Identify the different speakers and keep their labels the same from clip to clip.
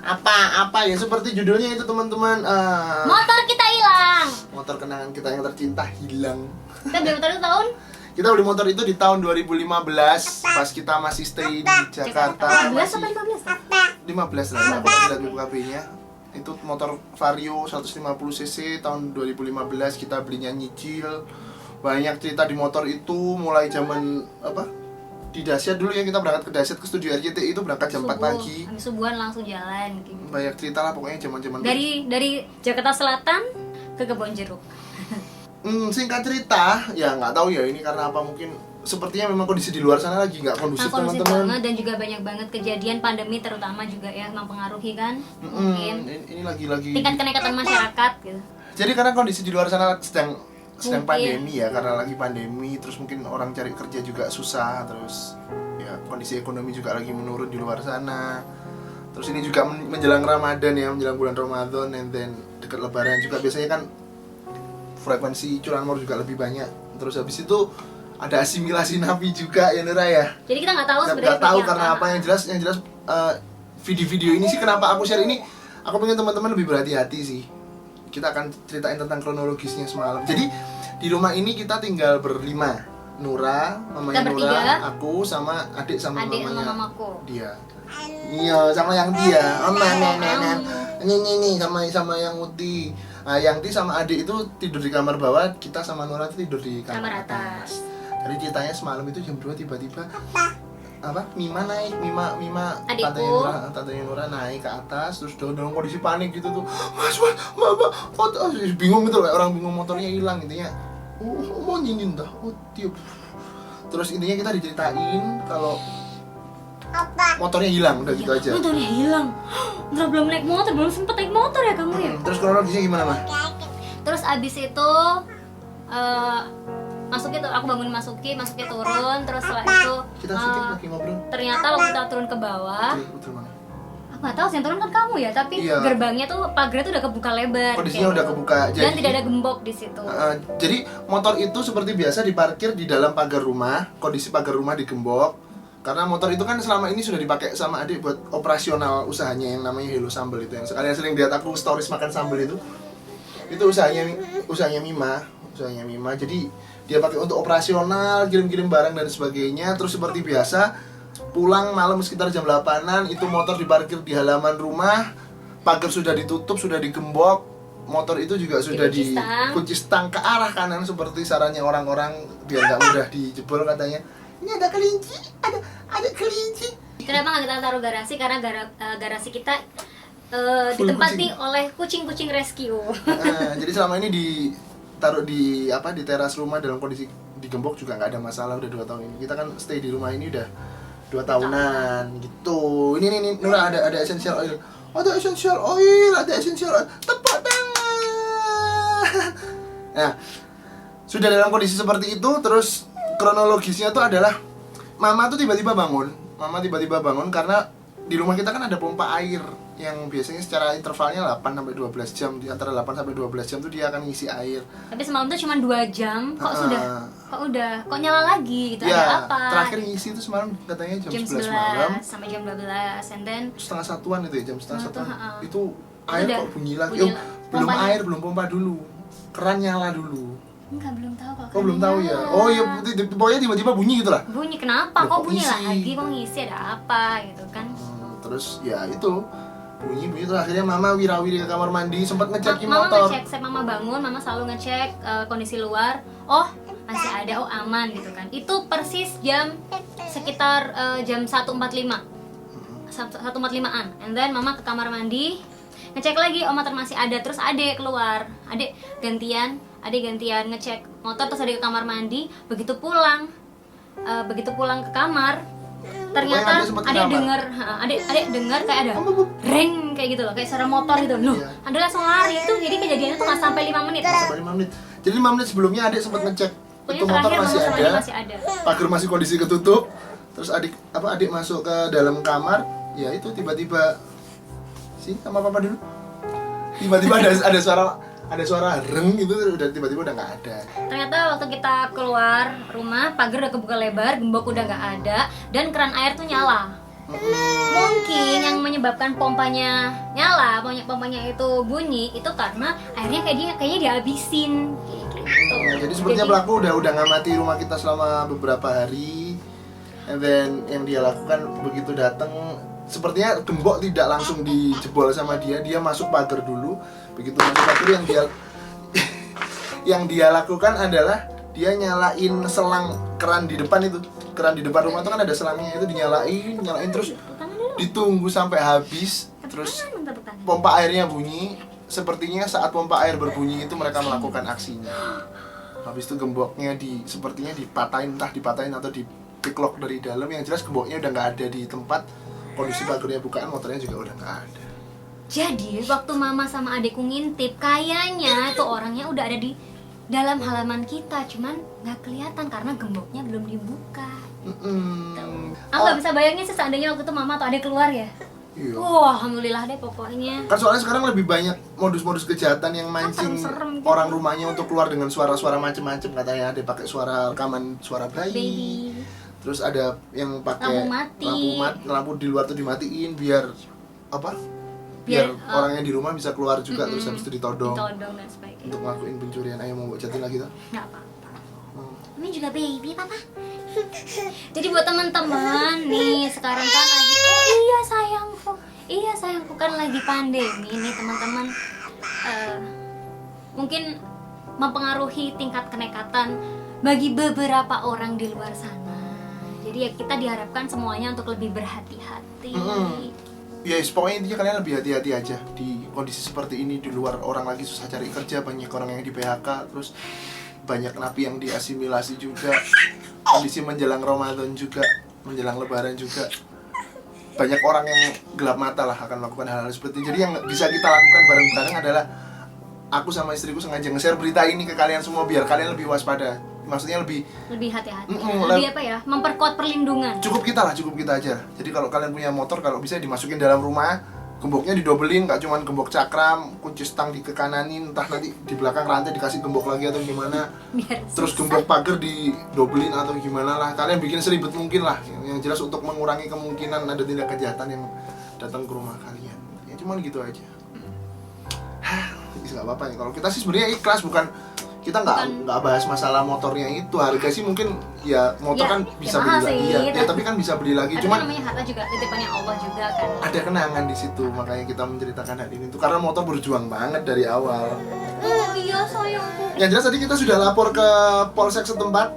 Speaker 1: Apa ya seperti judulnya itu teman-teman.
Speaker 2: Motor kita hilang.
Speaker 1: Motor kenangan kita yang tercinta hilang.
Speaker 2: Kita beli motor itu tahun
Speaker 1: Kita beli motor itu di tahun 2015 pas kita masih stay di Jakarta.
Speaker 2: 15 apa 15?
Speaker 1: 15 lah, aku lihat BPKB-nya. Itu motor Vario 150 cc tahun 2015 kita belinya nyicil. Banyak cerita di motor itu mulai zaman di Dasyat dulu ya, kita berangkat ke Dasyat ke studio RCTI itu berangkat jam 4 pagi.
Speaker 2: Habis subuhan langsung jalan gitu.
Speaker 1: Banyak cerita lah pokoknya zaman-zaman
Speaker 2: Dari Jakarta Selatan ke Kebon Jeruk.
Speaker 1: Singkat cerita, ya nggak tahu ya ini karena apa, mungkin sepertinya memang kondisi di luar sana lagi nggak kondusif
Speaker 2: kondusif
Speaker 1: teman-teman.
Speaker 2: banget, dan juga banyak banget kejadian pandemi terutama juga ya mempengaruhi kan. Mungkin
Speaker 1: Ini lagi
Speaker 2: tingkat kenekatan masyarakat gitu.
Speaker 1: Jadi karena kondisi di luar sana sedang
Speaker 2: Mungkin.
Speaker 1: pandemi ya, karena lagi pandemi, terus mungkin orang cari kerja juga susah, terus ya kondisi ekonomi juga lagi menurun di luar sana. Terus ini juga menjelang Ramadan ya, menjelang bulan Ramadan, and then dekat Lebaran juga biasanya kan frekuensi curanmor juga lebih banyak. Terus habis itu ada asimilasi napi juga ya Nura ya.
Speaker 2: Jadi kita nggak tahu sebenarnya.
Speaker 1: Nggak tahu
Speaker 2: seperti
Speaker 1: karena apa, yang jelas video-video ini sih kenapa aku share ini, aku pengen teman-teman lebih berhati-hati sih. Kita akan ceritain tentang kronologisnya semalam. Jadi di rumah ini kita tinggal berlima. Nura, mamanya Nura, aku sama adik sama mamanya
Speaker 2: mamaku.
Speaker 1: dia. Iya, sama yang dia. Ini sama yang Uti. Nah, yang Ti sama adik itu tidur di kamar bawah, kita sama Nura itu tidur di kamar atas. Jadi ceritanya semalam itu jam 2 tiba-tiba Mima naik, Mima tantenya Nura naik ke atas, terus dalam kondisi panik gitu tuh, mas, mama, bingung gitu loh, orang bingung motornya hilang intinya, mau nyingin dah, tiup. Terus intinya kita diceritain kalau motornya hilang, udah gitu aja.
Speaker 2: Motornya hilang. Nggak, belum naik motor, belum sempet naik motor ya kamu ya.
Speaker 1: Terus kronologisnya gimana mah?
Speaker 2: Terus abis itu masuknya tuh, aku bangun masuknya turun, terus setelah itu
Speaker 1: Kita syuting lagi ngobrol.
Speaker 2: ternyata waktu kita turun ke bawah,
Speaker 1: Betul mana?
Speaker 2: aku nggak tahu sih yang turun kan kamu ya, tapi
Speaker 1: Iya.
Speaker 2: gerbangnya tuh pagarnya tuh udah kebuka lebar.
Speaker 1: Kondisinya udah kebuka.
Speaker 2: Dan tidak ada gembok di situ.
Speaker 1: Jadi motor itu seperti biasa diparkir di dalam pagar rumah, kondisi pagar rumah digembok. Karena motor itu kan selama ini sudah dipakai sama adik buat operasional usahanya yang namanya Hello Sambal itu, yang sekalian sering lihat aku stories makan sambal itu usahanya Mima. Jadi dia pakai untuk operasional, kirim-kirim barang dan sebagainya. Terus seperti biasa pulang malam sekitar jam 8-an itu motor diparkir di halaman rumah, pagar sudah ditutup, sudah digembok, motor itu juga sudah dikunci stang ke arah kanan seperti sarannya orang-orang biar nggak mudah dijebol katanya. Ini ada kelinci, ada kelinci.
Speaker 2: Kenapa nggak kita taruh garasi? Karena garasi kita ditempati oleh kucing-kucing rescue.
Speaker 1: Jadi selama ini ditaruh di teras rumah dalam kondisi digembok juga nggak ada masalah. Udah 2 tahun ini kita kan stay di rumah ini udah 2 tahunan gitu. Ini Nura ada essential oil. Ada essential oil. Tepat banget. Nah, sudah dalam kondisi seperti itu, terus kronologisnya tuh adalah Mama tiba-tiba bangun karena di rumah kita kan ada pompa air yang biasanya secara intervalnya 8-12 jam, di antara 8-12 jam tuh dia akan ngisi air.
Speaker 2: Tapi semalam tuh cuma 2 jam, kok nyala lagi gitu,
Speaker 1: Ya,
Speaker 2: ada apa?
Speaker 1: terakhir ngisi itu semalam katanya jam 11 malam
Speaker 2: sampai jam 12, and then
Speaker 1: setengah satuan itu ya, jam setengah satuan itu air
Speaker 2: udah,
Speaker 1: kok bunyi lagi.
Speaker 2: bunyi
Speaker 1: Belum
Speaker 2: pompanya.
Speaker 1: air, belum pompa dulu, keran nyala dulu.
Speaker 2: Enggak, belum tahu kok.
Speaker 1: Oh belum tahu ya. Oh iya, pokoknya tiba-tiba bunyi gitu lah.
Speaker 2: Bunyi kenapa?
Speaker 1: Loh,
Speaker 2: Kok
Speaker 1: kok
Speaker 2: bunyi
Speaker 1: ngisi?
Speaker 2: lagi? Kok ngisi, ada apa gitu kan?
Speaker 1: Terus ya itu bunyi terus akhirnya Mama wirawiri ke kamar mandi, sempat ngecekin
Speaker 2: Mama
Speaker 1: motor.
Speaker 2: ngecek, saya Mama bangun, Mama selalu ngecek kondisi luar. Oh, masih ada, oh aman gitu kan. Itu persis jam sekitar jam 1.45. 1.45-an. And then Mama ke kamar mandi, ngecek lagi, oh motor masih ada. Terus Adek keluar. Adek gantian ngecek motor, terus Adek ke kamar mandi. Begitu pulang ke kamar, ternyata Adek dengar kayak ada reng kayak gitu loh, kayak suara motor gitu loh.
Speaker 1: Iya.
Speaker 2: Adek langsung lari itu, jadi kejadiannya tuh nggak sampai 5 menit.
Speaker 1: Sampai 5 menit. Jadi 5 menit sebelumnya Adik sempat ngecek
Speaker 2: Pokoknya
Speaker 1: itu motor
Speaker 2: terakhir
Speaker 1: masih
Speaker 2: Mama sama Adek
Speaker 1: ada.
Speaker 2: masih ada.
Speaker 1: Pagar masih kondisi ketutup. Terus Adik masuk ke dalam kamar, ya itu tiba-tiba sama Papa dulu. Tiba-tiba ada suara reng gitu, udah tiba-tiba udah nggak ada.
Speaker 2: Ternyata waktu kita keluar rumah, pagar udah kebuka lebar, gembok udah nggak ada, dan keran air tuh nyala. Mungkin yang menyebabkan pompanya nyala, pompanya itu bunyi, itu karena airnya kayaknya dihabisin kayak gitu.
Speaker 1: Jadi sepertinya pelaku udah ngamati rumah kita selama beberapa hari. And then yang dia lakukan begitu datang, sepertinya gembok tidak langsung dijebol sama dia masuk pagar dulu. Begitu masuk pagar yang dia lakukan adalah dia nyalain selang keran di depan itu. Keran di depan rumah itu kan ada selangnya, itu nyalain terus ditunggu sampai habis. Terus pompa airnya bunyi. Sepertinya saat pompa air berbunyi itu mereka melakukan aksinya. Habis itu gemboknya sepertinya dipatahin, entah dipatahin atau dipiklok dari dalam. Yang jelas gemboknya udah nggak ada di tempat. Kondisi pagarnya bukaan, motornya juga udah nggak ada.
Speaker 2: Jadi waktu mama sama adikku ngintip, kayaknya itu orangnya udah ada di dalam halaman kita, cuman nggak kelihatan karena gemboknya belum dibuka. Aku nggak bisa bayangin sih seandainya waktu itu mama atau adik keluar ya.
Speaker 1: Iya.
Speaker 2: Wah, alhamdulillah deh pokoknya.
Speaker 1: Kan soalnya sekarang lebih banyak modus-modus kejahatan yang mancing
Speaker 2: serem-serem gitu.
Speaker 1: orang rumahnya untuk keluar dengan suara-suara macem-macem. Katanya ada pakai suara rekaman suara bayi.
Speaker 2: Baby.
Speaker 1: Terus ada yang pakai lampu di luar tuh dimatiin biar apa? Biar orangnya di rumah bisa keluar juga, terus habis itu ditodong
Speaker 2: Dan sebagainya.
Speaker 1: untuk ngelakuin pencurian. Ayo mau jatuhin lagi tuh?
Speaker 2: Nggak apa-apa. Ini juga baby, papa. Jadi buat teman-teman nih, sekarang kan lagi iya sayangku kan lagi pandemi nih teman-teman. Mungkin mempengaruhi tingkat kenekatan bagi beberapa orang di luar sana. Jadi ya kita diharapkan semuanya untuk lebih berhati-hati.
Speaker 1: Ya, pokoknya intinya kalian lebih hati-hati aja di kondisi seperti ini. Di luar orang lagi susah cari kerja, banyak orang yang di PHK, terus banyak napi yang diasimilasi juga. Kondisi menjelang Ramadan juga, menjelang Lebaran juga, banyak orang yang gelap mata lah akan melakukan hal-hal seperti ini. Jadi yang bisa kita lakukan bareng-bareng adalah aku sama istriku sengaja nge-share berita ini ke kalian semua biar kalian lebih waspada. Maksudnya lebih
Speaker 2: hati-hati, lebih apa ya, memperkuat perlindungan.
Speaker 1: Cukup kita aja. Jadi kalau kalian punya motor, kalau bisa dimasukin dalam rumah, gemboknya didobelin, nggak cuma gembok cakram, kunci stang dikekananin, entah nanti di belakang rantai dikasih gembok lagi atau gimana. Terus gembok pagar didobelin atau gimana lah. Kalian bikin seribet mungkin lah. Yang jelas untuk mengurangi kemungkinan ada tindak kejahatan yang datang ke rumah kalian. Ya cuman gitu aja. Nggak apa-apa ya. Kalau kita sih sebenarnya ikhlas, kita nggak bahas masalah motornya itu. Harga sih mungkin ya motor kan bisa beli lagi ya, tapi kan bisa beli lagi. Cuman
Speaker 2: namanya harta juga titipannya Allah juga kan.
Speaker 1: Ada kenangan di situ, makanya kita menceritakan hal ini tuh karena motor berjuang banget dari awal.
Speaker 2: Oh iya sayangku.
Speaker 1: Yang jelas tadi kita sudah lapor ke polsek setempat,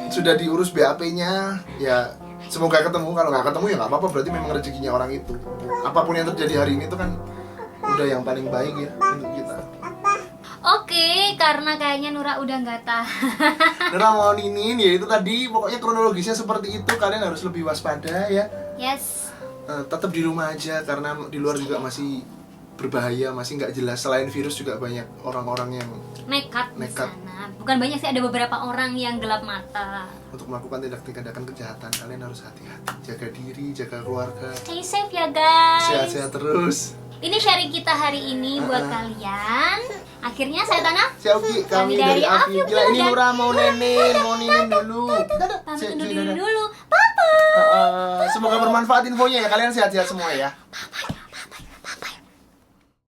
Speaker 1: sudah diurus BAP-nya. Ya semoga ketemu. Kalau nggak ketemu ya nggak apa-apa, berarti memang rezekinya orang itu. Apapun yang terjadi hari ini tuh kan udah yang paling baik ya untuk kita.
Speaker 2: Oke, karena kayaknya Nura udah nggak tahan.
Speaker 1: Nura mau ninin ya itu tadi, pokoknya kronologisnya seperti itu. Kalian harus lebih waspada ya.
Speaker 2: Yes.
Speaker 1: Tetap di rumah aja karena di luar juga masih berbahaya, masih nggak jelas. Selain virus juga banyak orang-orang yang
Speaker 2: nekat di sana. Bukan banyak sih, ada beberapa orang yang gelap mata
Speaker 1: untuk melakukan tindakan kejahatan. Kalian harus hati-hati, jaga diri, jaga keluarga.
Speaker 2: Stay safe ya guys.
Speaker 1: Sehat-sehat terus.
Speaker 2: Ini sharing kita hari ini buat kalian. Akhirnya saya Tana,
Speaker 1: Xiaoki, kami dari Afi. Gila ini Nura mau ninin dulu.
Speaker 2: Pamit undur diri dulu. Papa.
Speaker 1: Semoga bermanfaat infonya ya. Kalian sehat-sehat semua ya.
Speaker 2: Papa